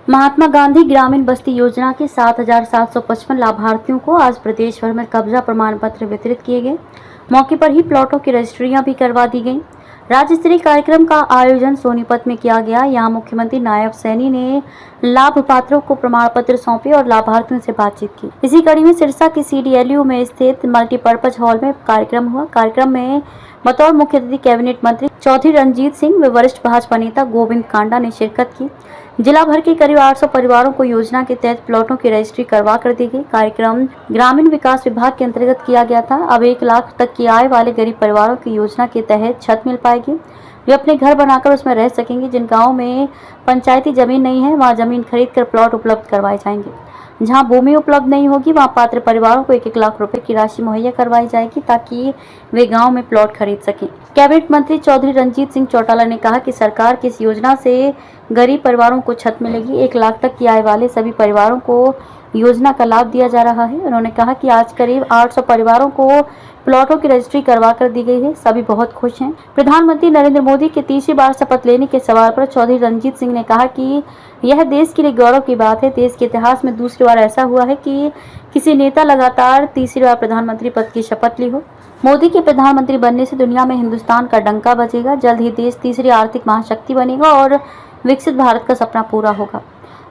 महात्मा गांधी ग्रामीण बस्ती योजना के 7,755 लाभार्थियों को आज प्रदेश भर में कब्जा प्रमाण पत्र वितरित किए गए। मौके पर ही प्लॉटों की रजिस्ट्रियां भी करवा दी गईं। राज्य स्तरीय कार्यक्रम का आयोजन सोनीपत में किया गया। यहां मुख्यमंत्री नायब सैनी ने लाभ पात्रों को प्रमाण पत्र सौंपे और लाभार्थियों से बातचीत की। इसी कड़ी में सिरसा के CDLU में स्थित मल्टीपर्पज हॉल में कार्यक्रम हुआ। कार्यक्रम में बतौर मुख्य अतिथि कैबिनेट मंत्री चौधरी रणजीत सिंह व वरिष्ठ भाजपा नेता गोविंद कांडा ने शिरकत की। जिला भर के करीब 800 परिवारों को योजना के तहत प्लॉटों की रजिस्ट्री करवा कर दी गई। कार्यक्रम ग्रामीण विकास विभाग के अंतर्गत किया गया था। अब 1 लाख तक की आय वाले गरीब परिवारों की योजना के तहत छत मिल पाएगी। वे अपने घर बनाकर उसमें रह सकेंगे। जिन गाँव में पंचायती जमीन नहीं है, वहाँ जमीन खरीद कर प्लॉट उपलब्ध करवाए जाएंगे। जहां भूमि उपलब्ध नहीं होगी, वहां पात्र परिवारों को 1-1 लाख रुपए की राशि मुहैया करवाई जाएगी ताकि वे गांव में प्लॉट खरीद सकें। कैबिनेट मंत्री चौधरी रणजीत सिंह चौटाला ने कहा कि सरकार की इस योजना से गरीब परिवारों को छत मिलेगी। 1 लाख तक की आय वाले सभी परिवारों को योजना का लाभ दिया जा रहा है। उन्होंने कहा कि आज करीब 800 परिवारों को प्लॉटों की रजिस्ट्री करवा कर दी गई है। सभी बहुत खुश हैं। प्रधानमंत्री नरेंद्र मोदी के तीसरी बार शपथ लेने के सवाल पर चौधरी रणजीत सिंह ने कहा कि यह देश के लिए गौरव की बात है। देश के इतिहास में दूसरी बार ऐसा हुआ है कि किसी नेता लगातार तीसरी बार प्रधानमंत्री पद की शपथ ली हो। मोदी के प्रधानमंत्री बनने से दुनिया में हिंदुस्तान का डंका बजेगा। जल्द ही देश तीसरी आर्थिक महाशक्ति बनेगा और विकसित भारत का सपना पूरा होगा।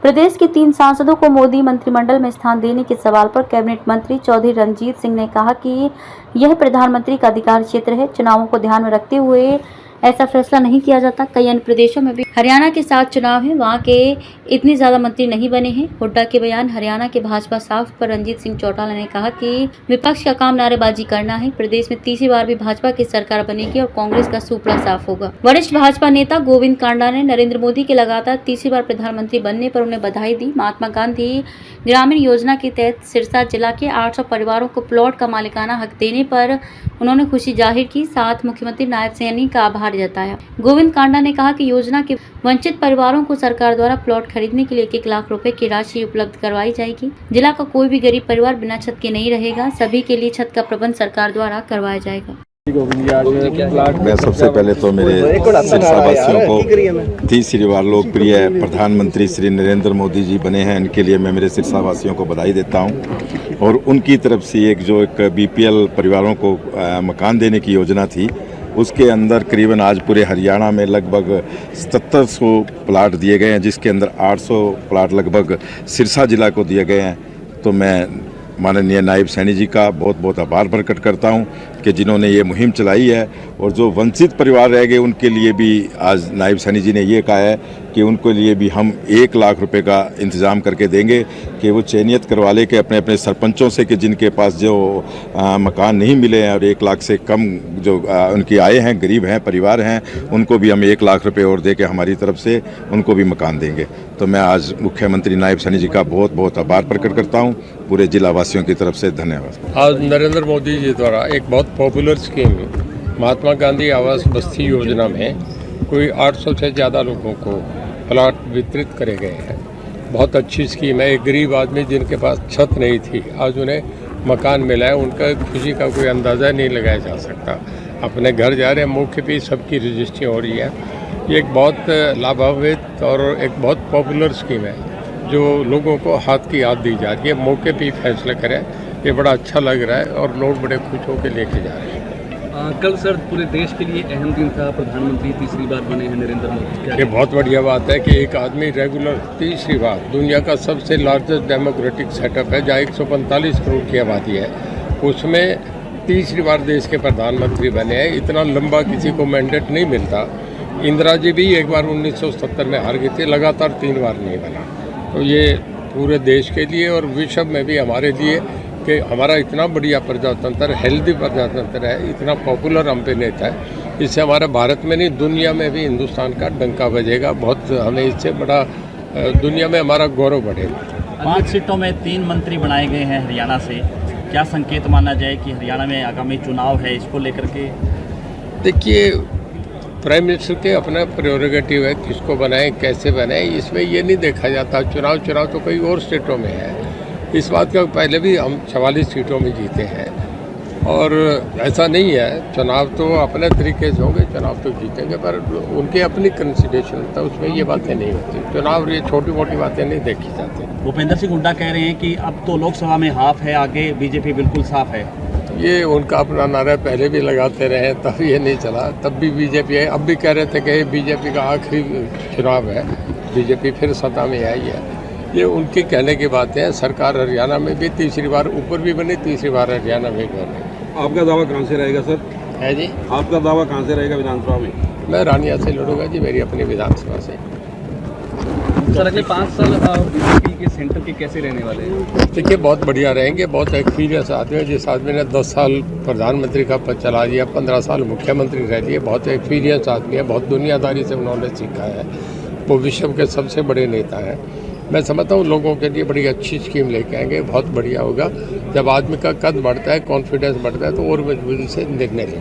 प्रदेश के 3 सांसदों को मोदी मंत्रिमंडल में स्थान देने के सवाल पर कैबिनेट मंत्री चौधरी रणजीत सिंह ने कहा कि यह प्रधानमंत्री का अधिकार क्षेत्र है। चुनावों को ध्यान में रखते हुए ऐसा फैसला नहीं किया जाता। कई अन्य प्रदेशों में भी हरियाणा के साथ चुनाव है, वहाँ के इतने ज्यादा मंत्री नहीं बने हैं। हुड्डा के बयान हरियाणा के भाजपा साफ पर रणजीत सिंह चौटाला ने कहा कि विपक्ष का काम नारेबाजी करना है। प्रदेश में तीसरी बार भी भाजपा की सरकार बनेगी और कांग्रेस का सुपड़ा साफ होगा। वरिष्ठ भाजपा नेता गोविंद कांडा ने नरेंद्र मोदी के लगातार तीसरी बार प्रधानमंत्री बनने पर उन्हें बधाई दी। महात्मा गांधी ग्रामीण योजना के तहत सिरसा जिला के 800 परिवारों को प्लॉट का मालिकाना हक देने पर उन्होंने खुशी जाहिर की। साथ मुख्यमंत्री नायब सैनी का आभार जताया। गोविंद कांडा ने कहा कि योजना के वंचित परिवारों को सरकार द्वारा प्लॉट खरीदने के लिए 1-1 लाख रुपए की राशि उपलब्ध करवाई जाएगी। जिला का कोई भी गरीब परिवार बिना छत के नहीं रहेगा। सभी के लिए छत का प्रबंध सरकार द्वारा करवाया जाएगा। मैं सबसे पहले तो मेरे सिरसावासियों को तीसरी बार लोकप्रिय प्रधानमंत्री श्री नरेंद्र मोदी जी बने हैं, इनके लिए मैं मेरे सिरसावासियों को बधाई देता हूं। और उनकी तरफ से एक BPL परिवारों को मकान देने की योजना थी, उसके अंदर करीबन आज पूरे हरियाणा में लगभग 7700 प्लाट दिए गए हैं, जिसके अंदर 800 प्लाट लगभग सिरसा जिला को दिए गए हैं। तो मैं माननीय नायब सैनी जी का बहुत बहुत आभार प्रकट करता हूं कि जिन्होंने ये मुहिम चलाई है। और जो वंचित परिवार रह गए उनके लिए भी आज नायब सैनी जी ने ये कहा है कि उनके लिए भी हम 1 लाख रुपए का इंतज़ाम करके देंगे कि वो चयनित करवा ले के अपने अपने सरपंचों से कि जिनके पास जो मकान नहीं मिले हैं और 1 लाख से कम जो उनकी आय हैं, गरीब हैं, परिवार हैं, उनको भी हम 1 लाख रुपए और दे के हमारी तरफ से उनको भी मकान देंगे। तो मैं आज मुख्यमंत्री नायब सैनी जी का बहुत बहुत आभार प्रकट करता हूँ। पूरे जिला वासियों की तरफ से धन्यवाद। आज नरेंद्र मोदी जी द्वारा एक बहुत पॉपुलर स्कीम महात्मा गांधी आवास बस्ती योजना में कोई 800 से ज़्यादा लोगों को प्लाट वितरित करे गए हैं। बहुत अच्छी स्कीम है। एक गरीब आदमी जिनके पास छत नहीं थी, आज उन्हें मकान मिला है। उनका खुशी का कोई अंदाज़ा नहीं लगाया जा सकता। अपने घर जा रहे हैं, मौके पे सबकी रजिस्ट्री हो रही है। ये एक बहुत लाभान्वित और एक बहुत पॉपुलर स्कीम है जो लोगों को हाथ की याद दी जा रही है। मौके पे फैसला करें, ये बड़ा अच्छा लग रहा है और लोग बड़े खुश होकर लेके जा रहे हैं। कल सर पूरे देश के लिए अहम दिन था। प्रधानमंत्री तीसरी बार बने हैं नरेंद्र मोदी। ये बहुत बढ़िया बात है कि एक आदमी रेगुलर तीसरी बार, दुनिया का सबसे लार्जेस्ट डेमोक्रेटिक सेटअप है जहाँ 145 करोड़ की आबादी है, उसमें तीसरी बार देश के प्रधानमंत्री बने हैं। इतना लंबा किसी को मैंडेट नहीं मिलता। इंदिरा जी भी एक बार 1970 में हार गई थी, लगातार 3 बार नहीं बना। तो ये पूरे देश के लिए और विश्व में भी हमारे लिए कि हमारा इतना बढ़िया प्रजातंत्र, हेल्दी प्रजातंत्र है, इतना पॉपुलर हम पे नेता है, इससे हमारे भारत में नहीं दुनिया में भी हिंदुस्तान का डंका बजेगा। बहुत हमें इससे बड़ा दुनिया में हमारा गौरव बढ़ेगा। 5 सीटों में 3 मंत्री बनाए गए हैं हरियाणा से। क्या संकेत माना जाए कि हरियाणा में आगामी चुनाव है, इसको लेकर के? देखिए, प्राइम मिनिस्टर के अपना प्रेरोगेटिव है, किसको बनाए कैसे बनाए, इसमें ये नहीं देखा जाता। चुनाव तो कई और स्टेटों में है। इस बात का पहले भी हम 44 सीटों में जीते हैं। और ऐसा नहीं है, चुनाव तो अपने तरीके से होंगे, चुनाव तो जीतेंगे, पर उनके अपनी कंसिडरेशन होता है, उसमें ये बातें नहीं होती। चुनाव ये छोटी मोटी बातें नहीं देखी जाती। भूपेंद्र सिंह हुड्डा कह रहे हैं कि अब तो लोकसभा में हाफ है, आगे बीजेपी बिल्कुल साफ है। ये उनका अपना नारा पहले भी लगाते रहे, तब ये नहीं चला, तब भी बीजेपी है। अब भी कह रहे थे कि बीजेपी का आखिरी चुनाव है, बीजेपी फिर सत्ता में आई है। ये उनके कहने की बातें हैं। सरकार हरियाणा में भी तीसरी बार ऊपर भी बनी, तीसरी बार हरियाणा में भी बनी। आपका दावा कहाँ से रहेगा सर? है जी, आपका दावा कहाँ से रहेगा विधानसभा में? मैं रानिया से लड़ूंगा जी, मेरी अपनी विधानसभा से। सर अगले 5 साल बीजेपी के सेंटर के कैसे रहने वाले हैं? देखिए, बहुत बढ़िया रहेंगे। बहुत एक्सपीरियंस आदमी है। जिस आदमी ने 10 साल प्रधानमंत्री का पद चला लिया, 15 साल मुख्यमंत्री रह लिए, बहुत एक्सपीरियंस आदमी है। बहुत दुनियादारी से उन्होंने सीखा है। वो विश्व के सबसे बड़े नेता हैं। मैं समझता हूँ लोगों के लिए बड़ी अच्छी स्कीम लेके आएंगे, बहुत बढ़िया होगा। जब आदमी का कद बढ़ता है, कॉन्फिडेंस बढ़ता है, तो और मजबूती से निर्णय लेंगे।